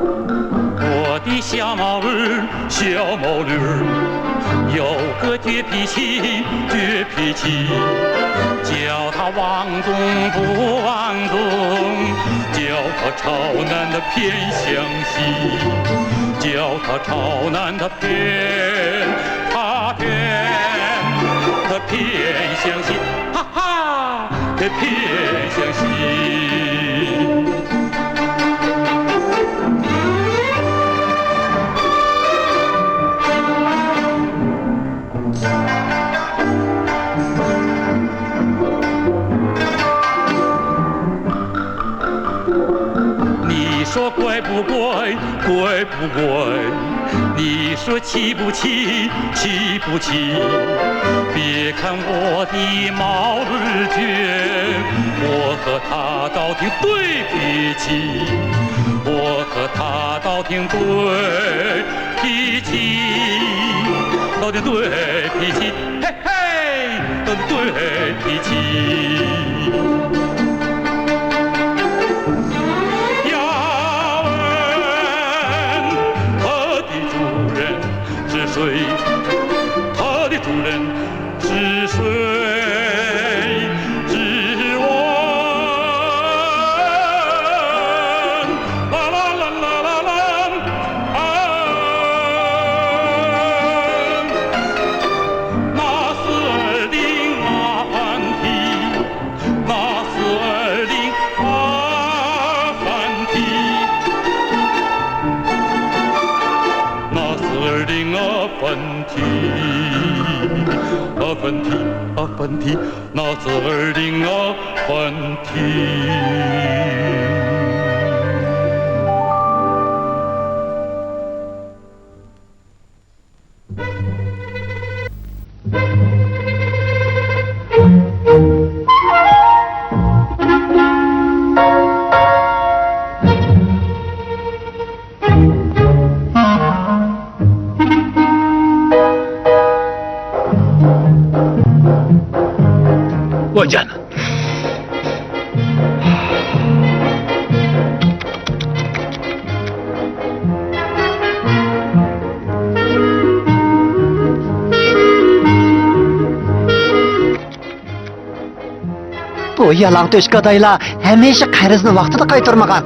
我的小毛驴有个倔脾气，叫它往东不往东，叫它朝南的偏向西，叫它朝南的偏向西，哈哈，它偏向西。你说乖不乖，乖不乖？你说气不气，气不气？别看我的毛驴倔，我和他倒挺对脾气，我和他倒挺对脾气，倒挺对脾气，嘿嘿，倒挺对脾气。他的主人是谁？只问啦啦啦啦啦啦啊！那是二零麻烦题，那是二零麻烦题，那是二零分题，那是二零分题。我讲了，Bu yalan töşk adaylar hemeyşe qayrızını vaqtida qaytarmagan.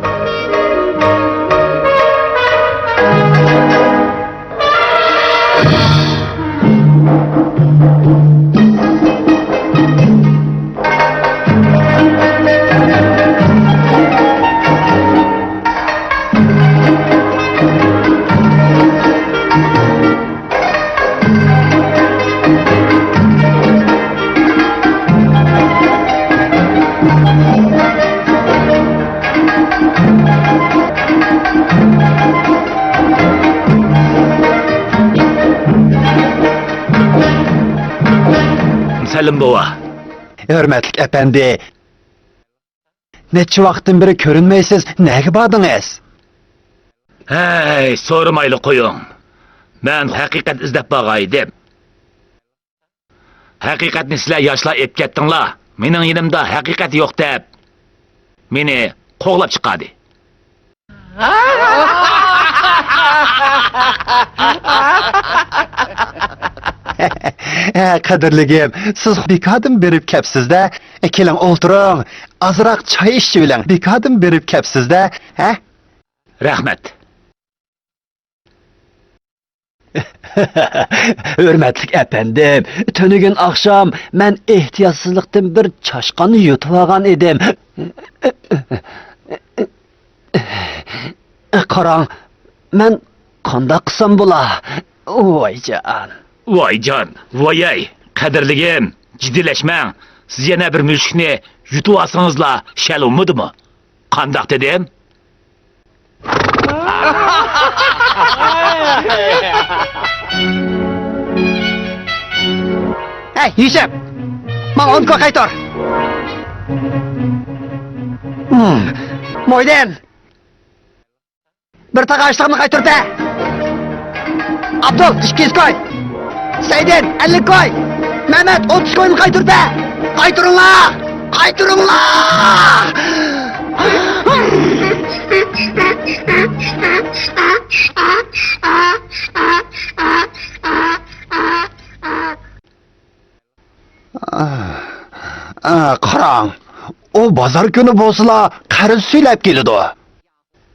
Selim baba. Hürmetlik efendi. Neçe vaqtdan beri görünmeysiz, nege bardınız? Hey, sormaylı koyun. Ben hakikat izlep bağaydım. Hakikatni sizler yaşla ep kettinlar. Mening yanımda hakikat yok deb. Meni qo'g'lab chiqadi. Qadrligim, siz bir kadın berip kepsizde, keling o'ltiring, azroq choy ichish bir kadın berip kepsizde, ha? Rahmat. Hürmetlik efendim, tönügün akşam ben ihtiyatsızlıktan bir çaşkanı yutuvagan edim. Karan, ben kanda kısam bula. Vay can. Vay can, vay ay, qadrligim, jiddiylashmang. Siz yana bir mulkni yutib olsangizlar, shal umidimi? Qandoq dedim? Hey, Yusuf! Bana 10 koy kaytor! Moydin! Bir tak ağaçlığını kaytor de! Abdul, 200 koy! Seydin, 50 koy! Mehmet, 30 koyunu kaytor de! Kaytorunla! Kaytorunla! Qarang, o bozor kuni bo'lsa, qarz so'ylab keladi.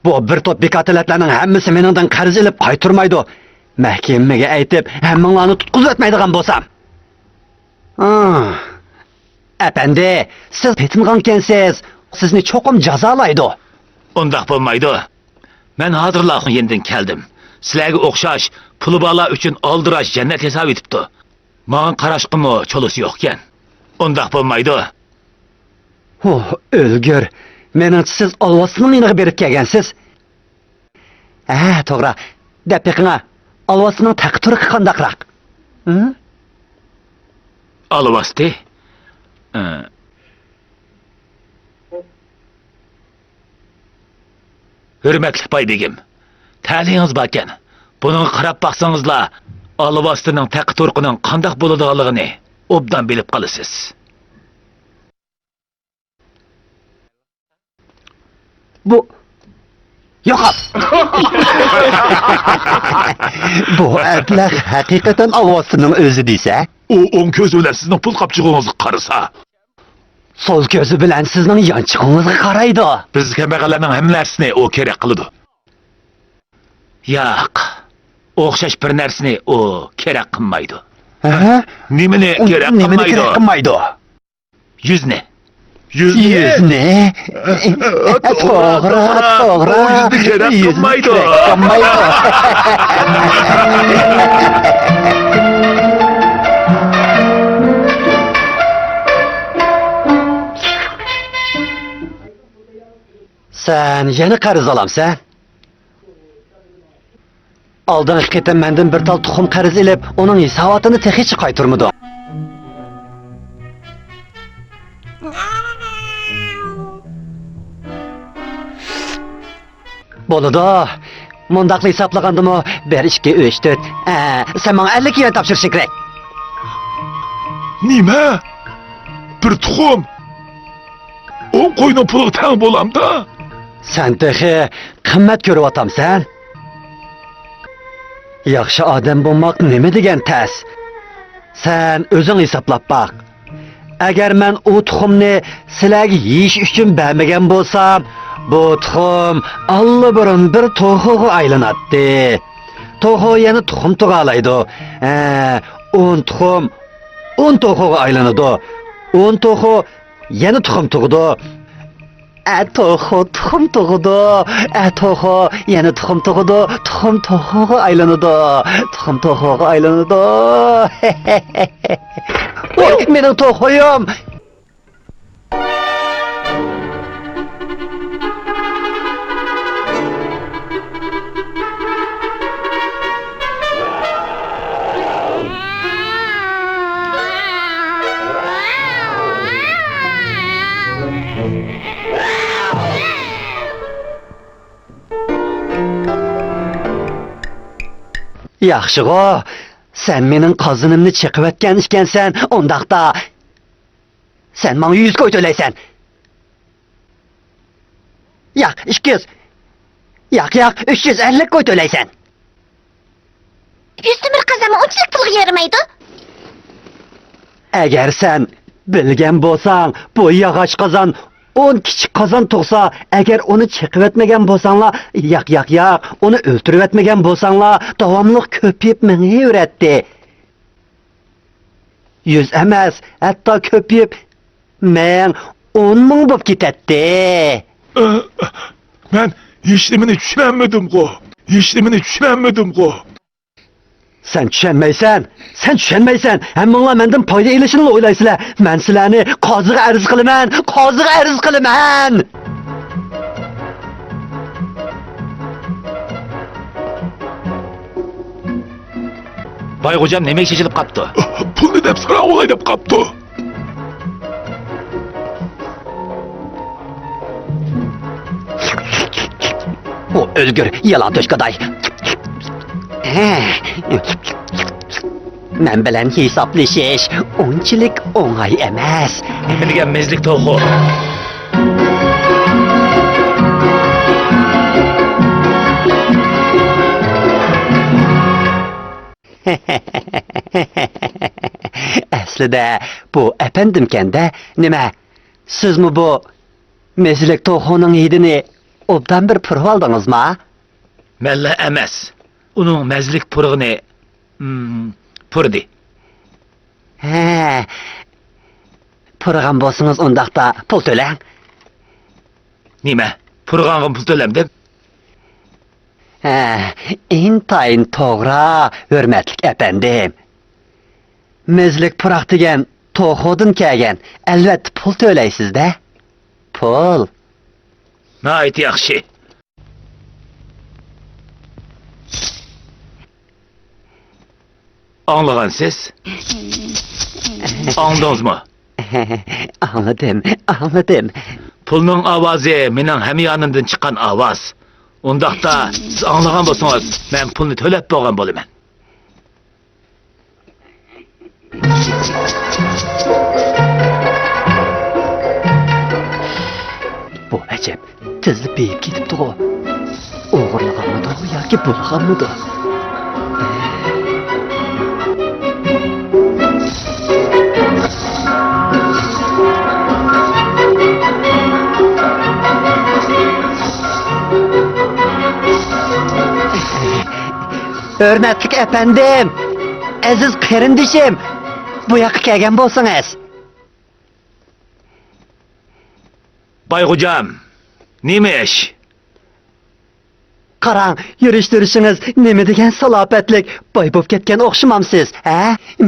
Bu bir top bekatilatlarning hammasi meningdan qarz ilib qaytarmaydi. Mahkamaga aytib, hammanglarni tutqizib o'tmaydigan bo'lsam. Efendi, siz petingankensiz, sizni cho'qim jazolaydi. Undaq bo'lmaydi. Men hozirlar yendan keldim. Sizlarga o'xshash puli bola uchun oldirash jannat hisob etibdi. Ma'an qarashqimi cho'lisi yo'q ekan. Undaq bo'lmaydi. O'lgur. Meningcha siz olvosini menga berib kelgansiz. To'g'ri. Deb beqinga. Olvosining taqdiri qandaqroq? Olvosdi? Hürmetli baybegim, ta'lingiz barkan. Buning qarab baqsangizlar, olvostining taqdirining qandaq bo'ladiganligini obdan bilib qolasiz. Bu yo'q. Bu ablah haqiqatan olvosining o'zi desa, O o'ng ko'zi bilan sizning pul qopchig'ingizni qarasa, sol ko'zi bilan sizning yanchig'ingizga qaraydi. biz kambag'allarning hamma narsasini o kerak qiladi. Yo'q. O'xshash bir narsani o kerak qilmaydi. Nimani kerak qilmaydi? Yuzni. Yuzni? To'g'ri. Yuzni kerak qilmaydi. Sen yana qarz olamsan? Oldingi qitim mendan bir tal tuxum qarz ilib, uning hisobotini texicha qaytarmadi. Bo'ladi. Mundaqli hisoblagandimi? 1 2 3 4. Sen menga 50 yuan topshirishing kerak. Nima? Bir tuxum. O qo'yning puli tang bo'lamda. Sen texi qimmat ko'ryotamsan? Yaxshi odam bo'lmoq nima degan tas? Sen o'zing hisoblab baq. Agar men u tuxumni sizlarga yeyish uchun bermagan bo'lsam, bu tuxum allaburun bir to'xuga aylanadi. To'xu yana tuxum tug'alaydi. 10 tuxum 10 to'xuga aylanadi. 10 to'xu yana tuxum tug'di. To'xu tuxum tug'di. To'xu yana tuxum tug'di. Tuxum to'xuga aylanadi. Tuxum to'xuga aylanadi. Voy, mening to'xuyim. Yaxshi-g'o, sen mening qozinimni chiqib ekansan, undaqda sen menga 100 qo'y to'laysan. Yo'q, 200. Yo'q, 350 qo'y to'laysan. 101 qazami unchalik pulga yaramaydi. Agar sen bilgan bo'lsang, bu yog'och qozon 10 kichik qozon tug'sa, agar uni chiqib etmagan bo'lsanglar, yo'q, uni o'ltirib etmagan bo'lsanglar, davomli ko'payib mengayveradi. 100 emas, hatto ko'payib men 10 ming bo'lib ketadi. Men hech nimani tushunmadim-ku. Sen tushunmaysan. Hammanglar mendan foyda elishini o'ylaysizlar. Men sizlarni qoziga arz qilaman. Boyxo'jam nima shishilib qapti? Pulni deb so'ra olay deb qapti. O o'lgur, yalan to'shqaday. Men bilan hisoblashish unchalik o'ng'ay emas. Nima degan mezlik to'g'ri? Aslida bu efendimken-de nima? Sizmi bu mezlik to'xuning hidini obdan bir purib oldingizmi? Malla emas. Uning mazlik purig'ini purdi. He. Purgan bo'lsangiz undaqda pul to'lang. Nima? Purg'ang'im pul to'lamdim. He, intayin to'g'ri, hurmatli efendim. Mezlik puraq degan to'xudin kelgan, albatta pul to'laysiz-da. Pul. Nayt yaxshi. Anlagansiz? Anladingizmi? Anladım. Pulning ovozi mening hamyonimdan chiqqan ovoz. Undaqda siz anglagan bo'lsangiz, men pulni to'lab bo'lgan bo'laman. Bu acab, tizli beyib ketibdi-ku. O'g'irlaganmidi yoki bulg'anmidi? Hürmetlik efendim, aziz qarindishim, bu yoqqa kelgan bo'lsangiz. Bayg'ujam, nima ish? Qarang, yurish-turishingiz nima degan salopatlik, boy bo'lib ketgan o'xshamamsiz, ha?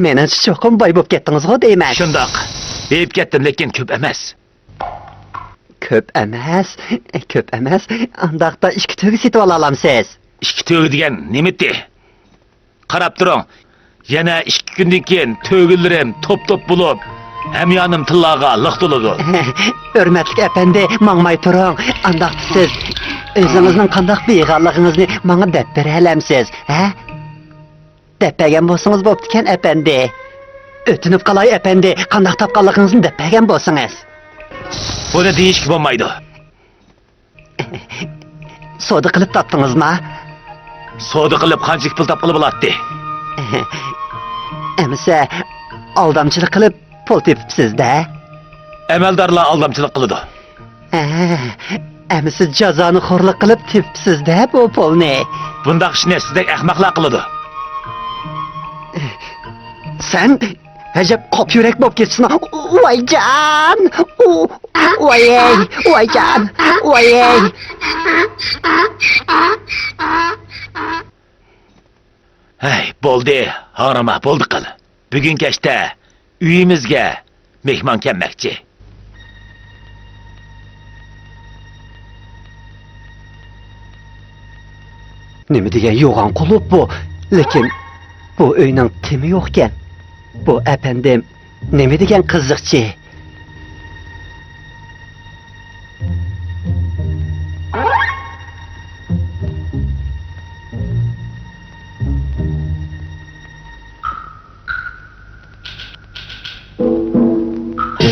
Menimcha cho'qim boy bo'lib ketdingiz-ku deyman. Shundoq. Beyib ketdim, lekin ko'p emas. Ko'p emas. Undaqda ikki to'g'ri setib ola olamsiz. Ikki to'g'ri degan nimati? Qarab turing. Yana 2 kundan keyin to'g'irlarim top-top bo'lib, hamyonim tillaga liq to'ladi. Hurmatli efendi, mangmay turing. Undaqda siz o'zingizning qanday beg'alligingizni menga deb bera olamsiz, ha? Deb bergan bo'lsangiz bo'pti-kan, efendi. O'tinib qalay, efendi, qanday topganligingizni deb bergan bo'lsangiz. Buni deyishga bo'lmaydi. Savdo qilib topdingizmi? Savdo qilib qancha pul topqili bo'ladi? Emsa aldamchilik qilib pul tepibsiz-da. Amaldorlar aldamchilik qiladi. Emsa jazoni xo'rlik qilib tepibsiz-da bu pulni. Bundaq ishni sizdek ahmoqlar qiladi. Sen ajab qop yurak bo'lib ketsin. Voyjon! Voyjon! Voyey! Hey, bo'ldi, harama bo'ldi qil. Bugun kechda uyimizga mehmon kelmoqchi. Nima degan yo'g'on qulub bu? Lekin bu uyning timi yo'q ekan. Bu efendim nima degan qiziqchi?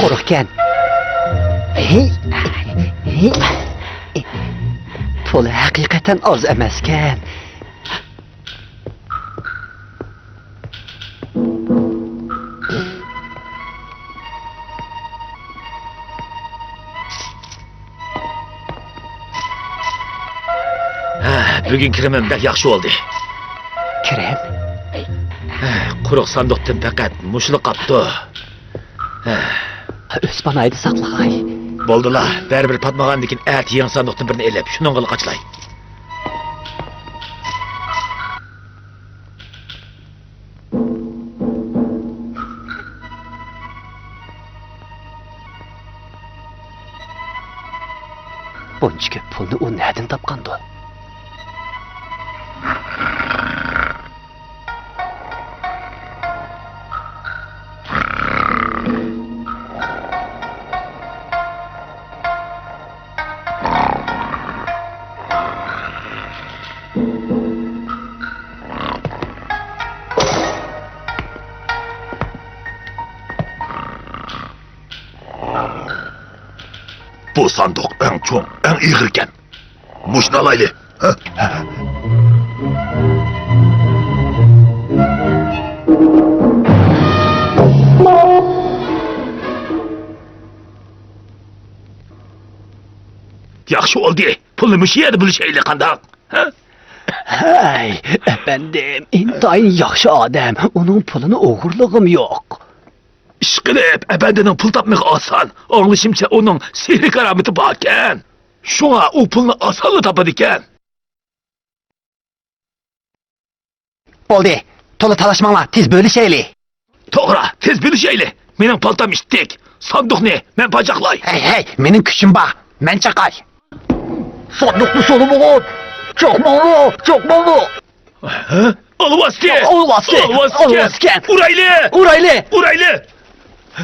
Qo'rqgan. Puli haqiqatan oz emaskan. Bugun kirimim bek yaxshi bo'ldi. Kirim? Quruq sanduqdan faqat mushliq qapti. O'spanaydi saqlag'ay. Bo'ldilar, baribir patmagandan keyin yangi sanduqdan birini elib, shundan qilib qachlay. Buncha ko'p pulni u nerdan topgandi? Bu sandık en çok, en iğirken. Muşnalaylı. Ha? Yaxşı oldu. Pulunu şu yerde buluşaylı kandak. Ha? Hey, efendim, intayın yaxşı adam. Onun pulunu oğurluğum yok. İşqilib, efendinin pul tapmaq asan. Anlaşımca onun sihri karameti bakken. Şuna o pulunu asanla tapadı iken. Oldu. Tolu talaşmanla, tiz böyle şeyli. Toğra, tez bilişeyli. Menin paltam iştik. Sandık ne? Men pacaklay. Hey, menin küçüm ba. Men çakay. Sandıklı solu mu? Çok mu? Ha? Alıvaske. Alıvaske. Uraylı. Uraylı.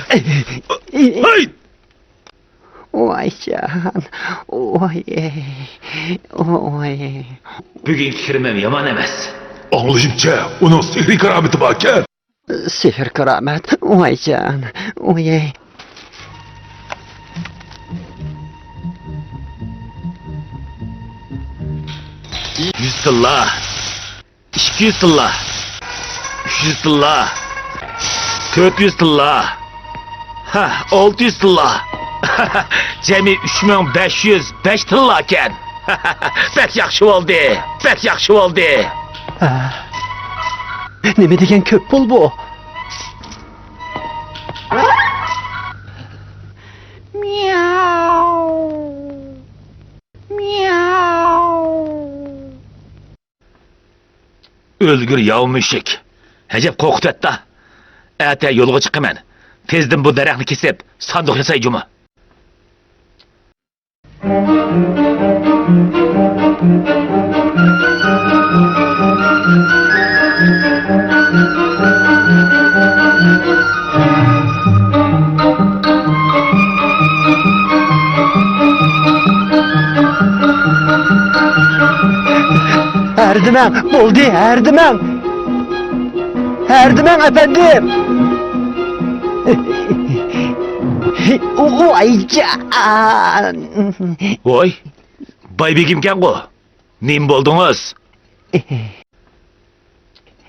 Hey. Oy can. Oy. Bugün kirmem yaman emas. Anlaşımca onun sihri karameti bakken. Sihir keramet. Oy can. Oy. $100, 200, $300, $400, ha, $600. Cemi 3505 tilla eken. Bek yaxşı oldu. Neme degen köp pul bu? Ölgür yavmuşik. Hecep kokut et da. Ete yolga çıkımen. Tezdim bu derekni kesip sandık yasayıcımı. Erdemem, buldu Erdemem. Erdemem efendim. Oy can. Oy, baybegimken o. Nim buldunuz?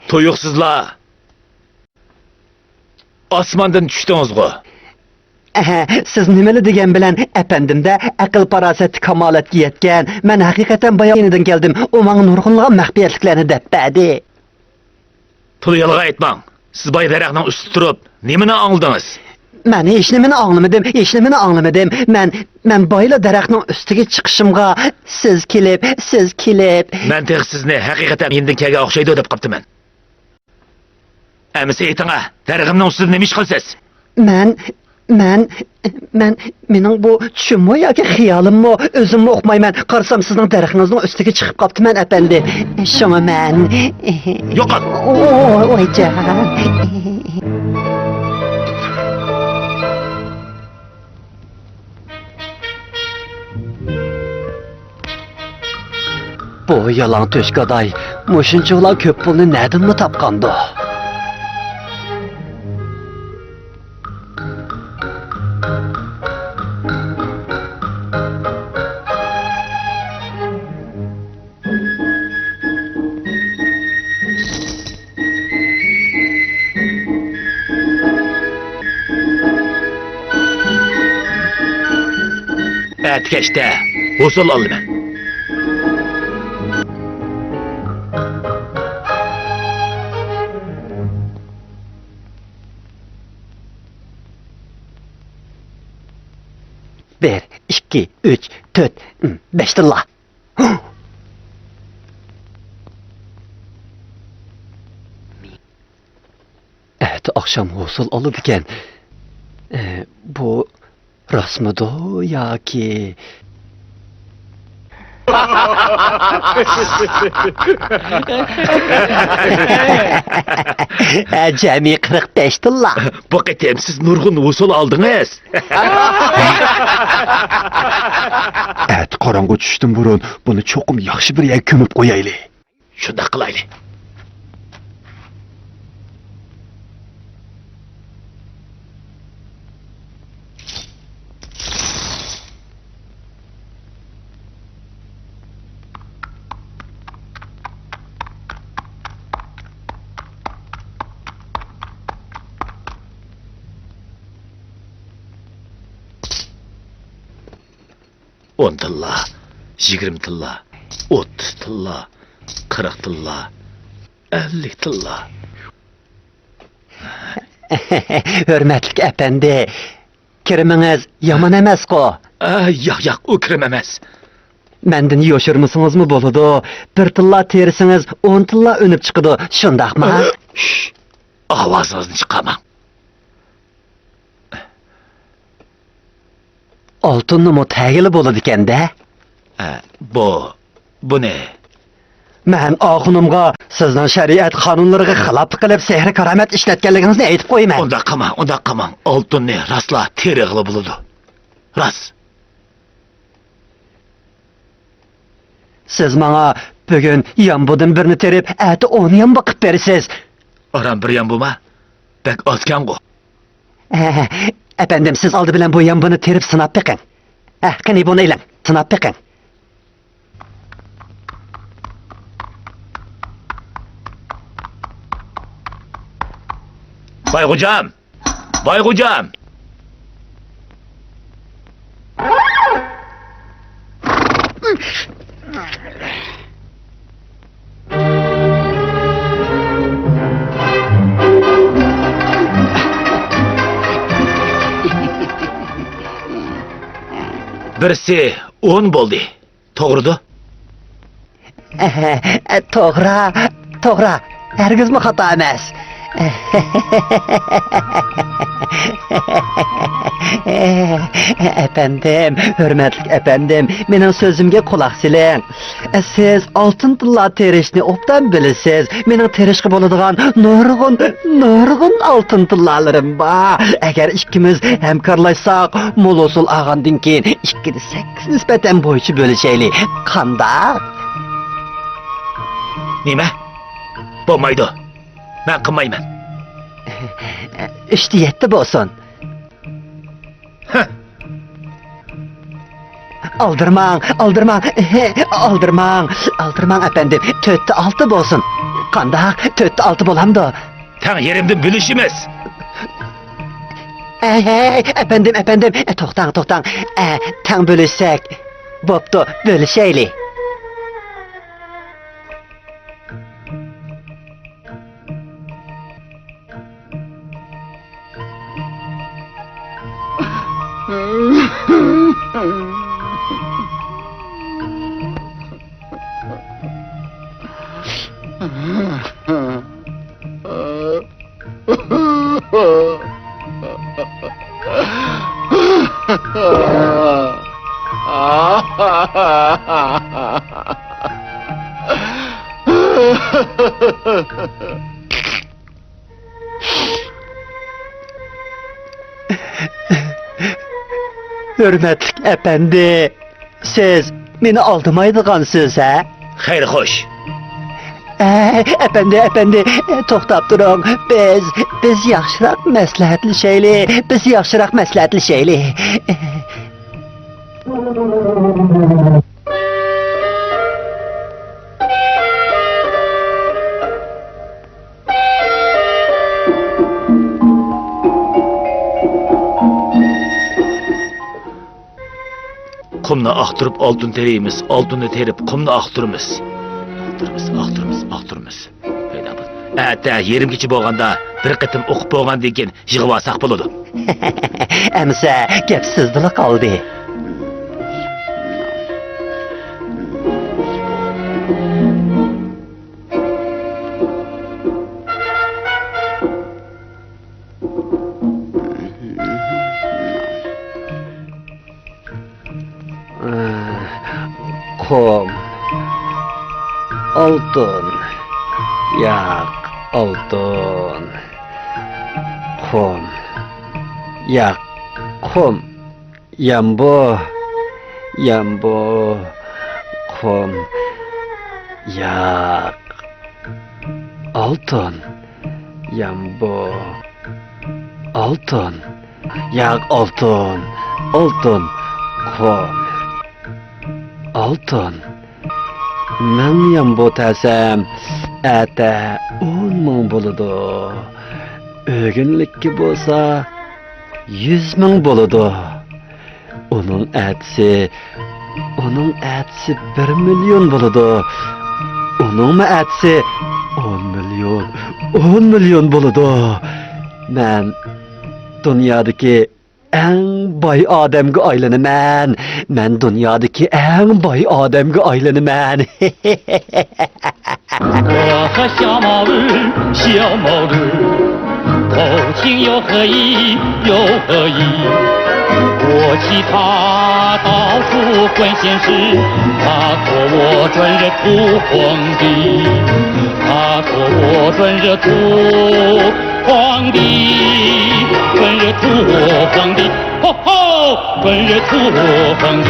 Tuyuksuzla. Asmandan düştünüz go. Siz nimeli degen bilen efendimde akıl paraseti kamaletga yetken. Men hakikaten bayağı yeniden geldim. O bana nurgunluğa mahbiyetliklerini deppedi. Tulu yalga etmang. Siz bay derekten üstü turup nimini anıldınız? Men işlemini anlamadım. Men bayla dereknin üstüge çıkışımga siz kilip. Men tek sizni hakikaten yendin kege okşaydı dep kaptı men. Emisi eyitina, derekimden üstüde nemiş kılsız? Mening bu tushunmu yoki xiyolimmi o'zimni o'qmayman. Qarasam sizning daraxtingizning ustiga chiqib qoptiman efendi. Shoma men. Yo'qot. Oyjon. Bu yalan to'shqaday. Mushunchalar ko'p pulni nadinmi topgandi? Etkeşte, usul aldım ben. Bir, ikki, üç, to'rt, besh tilla. Evet, akşam usul alıp iken. Bu rasmıdo ya ki... Cemi 45 tilla. Bu qitim siz nurgun usul aldınız. Evet, qorong'u tushishdan burun buni cho'qim yaxshi bir yer ko'mib qo'yayli. Shunda qilayli. 10 tilla, 20 tilla, 30 tilla, 40 tilla, 50 tilla. Hürmetlik efendi, kiriminiz yaman emas-ku. Yo'q, u kirim emas. Mendin yoşurmusunuz boludu? Bir tilla terisiniz 10 tilla önüp çıkıdı, şundaqmı? Şşş, ovozingizni chiqarmang. Oltunni mu tagili bo'ladi ekanda? Bu ne? Men oxunimga sizning shariat qonunlariga xiloflik qilib sehr karomat ishlatganligingizni aytib qo'yman. Unda qilmang. Oltinni rostla teri qilib bo'ladi. Rost. Siz menga bugun yambudan birini terib, ati 10 yambu qilib berasiz. Oram bir yambuma? Bek ozkan-ku. Efendim, siz oldi bilan bu yambuni terib sinab beqing. Qani buni ilang, sinab beqing. Baygucam. Birisi 10 bo'ldi. To'g'ridu? To'g'ri. Hargizmi xato emas. Efendim, hürmetlik efendim, mening sözümge kulak siling. Siz altın tilla terishni obdan bilasiz. Mening terishga bo'ladigan nurg'un altın tillalarim bor. Agar ikkimiz hamkorlashsak, Molosul ag'andan keyin 2'de 8 nisbatan bo'yicha bo'lishaylik. Qanday? Nima? Bo'lmaydi. Men qilmayman. İşte yetti bo'lsin. Aldırmang efendim. 4'te 6 bo'lsin. Qanday? 4'te 6 bo'lamdi. Tang yerimdan bilishimiz. Efendim. To'xtang. Tang bölüşsek. Bo'pti, bölüşaylik. Hürmetlik efendi, siz beni aldamaydıgansınız ha? Xeyr, xoş. Efendi, to'xtab turing. Biz yaxshiroq maslahatlashaylik. Qumni aqtirib oltin terimiz, oltinni terib qumni aqtiramiz. Aqtiramiz. Ata yerim kechi bo'lganda bir qitim o'qib bo'lgandan keyin yig'ib olsaq bo'ladi. Amsa gap sizdila qoldi. Qum, oltin, yo'q, oltin, qum, yo'q, qum, yambu, qum, yo'q, oltin, yambu, oltin, yo'q, oltin, qum. Altın. Men yambu tasam, ata 10 ming bo'ladi. O'ginlikki bo'lsa 100 ming bo'ladi. Onun atisi Onun etsi 1 milyon buludu. Onun mu etsi 10 milyon. 10 milyon buludu. Ben dünyadaki en boy adamga aylanaman. Men dünyadaki en boy adamga aylanaman. 我和小毛驴，小毛驴，头情又何意，又何意？我骑它到处混闲时，它说我专热土皇帝，它说我专热土皇帝，专热土皇帝，吼吼，专热土皇帝。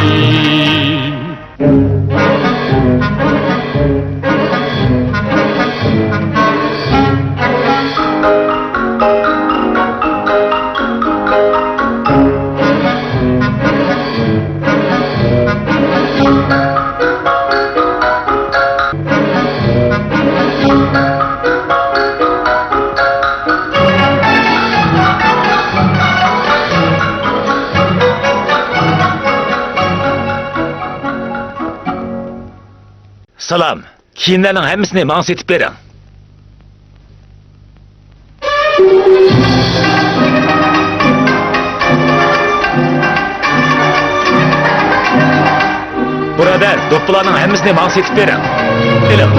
Salam. Kiyimlerinin hemmisini bana setip verin. Burada doppularının hemmisini bana setip verin. Elim.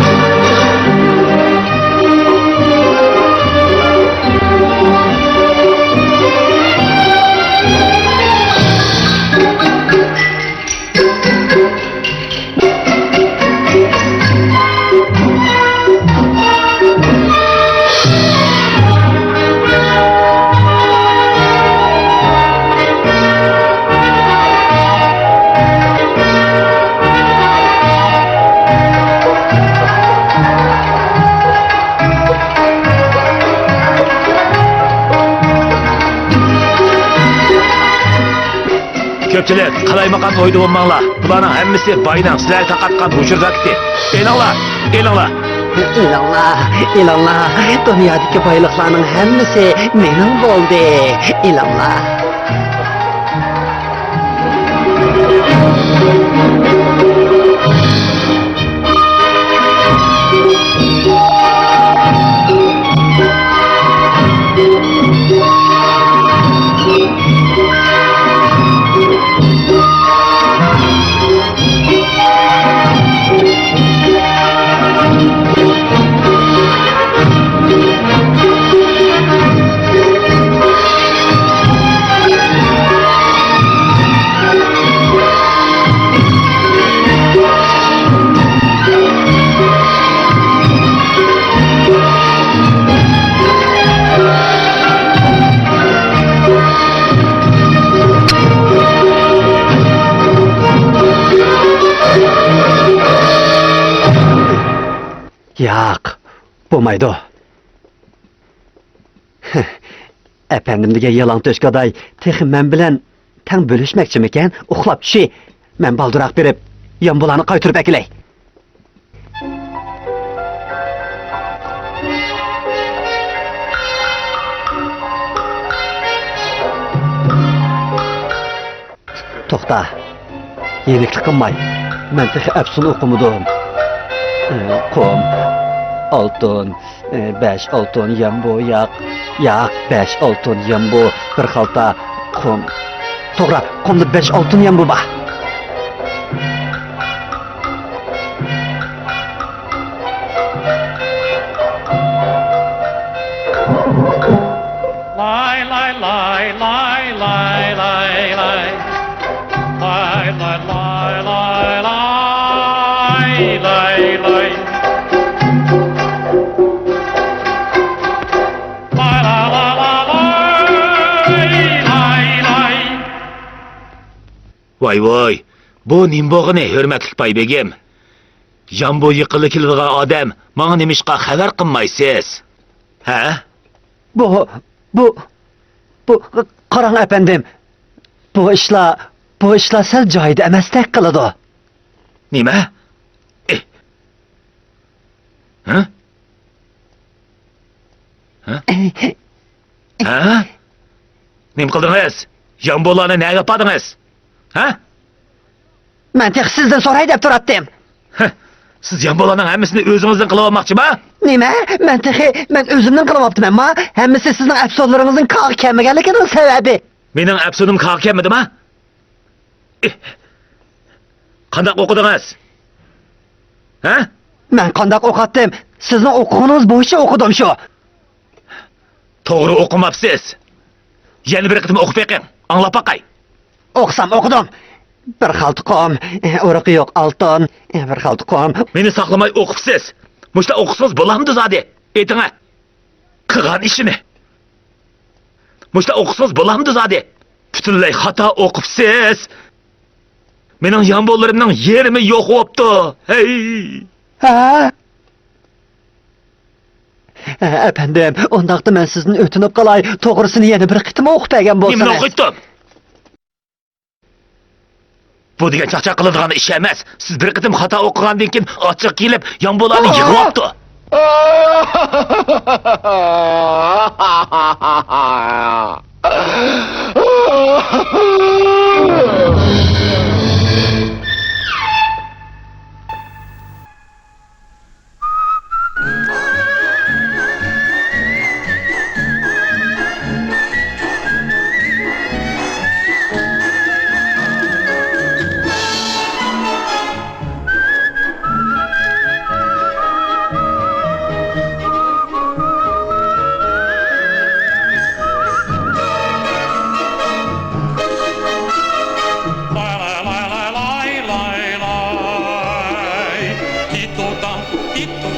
Köpçiler, kalaymakan oydu olmanla. Bularının hemmisi baydan sizler takatkan uçurda gitti. Elanla, elanla. İlallah, ilallah. Dünyadaki baylıklarının hemmisi menin oldu. İlallah. Yok, bo'lmaydi. Efendimga yalan to'shqaday, texi men bilan tang bo'lishmoqchimikan? Uxlab tushi. Men balduroq berib, yombolarni qaytirib akilay. To'xta. Yeniklik qilmay. Men texi afsun o'qimadim. Qum, oltin, 5 oltin yambo, yo'q, 5 oltin yambo, bir xalta qum. To'g'ri, qumda 5 oltin yambo bor. Lie, lie, lie, lie, lie, lie, lie. Lie, lie, lie, lie, lie, lie, lie. Lie, la, la, la, lie, lie, lie. Vay vay. Bu nimbog'ini hurmatli baybegim. Jambo yiqilib keladigan odam, menga nimishqa xabar qilmaysiz? Ha? Bu qarang efendim. Bu işlar sal joyida emasdek qiladi. Nima? Ha? Ha? Ha? Nim qildingiz? Jambolarni nega yapadingiz? Ha? Men tek sizden soray dep turattım. Heh, siz yan bolanın hemmisini özünüzden kılıvamakçı mı? Nime? Men özümden kılıp ama hemmisi sizin episodlarınızın kalk kelmegenlikinin sebebi. Menin episodum kalk gelmedi mi? Kandak okudunuz? He? Men kandak okattım. Sizin okuğunuz boyunca okudum şu. Doğru okumapsız. Yeni bir kıtım okup bakın. Anlap bakay. Okusam okudum. Bir haltıkom, oraqı yok altın, bir haltıkom. Meni saklamay okupsiz. Muşta okusunuz bulamdı zade. Etine. Kıgan işini. Muşta okusunuz bulamdı zade. Bütünley hata okupsiz. Menin yambollarımның yerimi yok optu. Hey. Ha? Efendim, ondaqda men sizin ötünüp qalay, toğrusunu yeni bir qitim okup bəgən bolsanız. Nimin okuyttum. Bu degen çaqçaq qılıdığan iş emas. Siz bir qitim hata okuğandan keyin açıq kelip yambolarni yığıp optu. Tito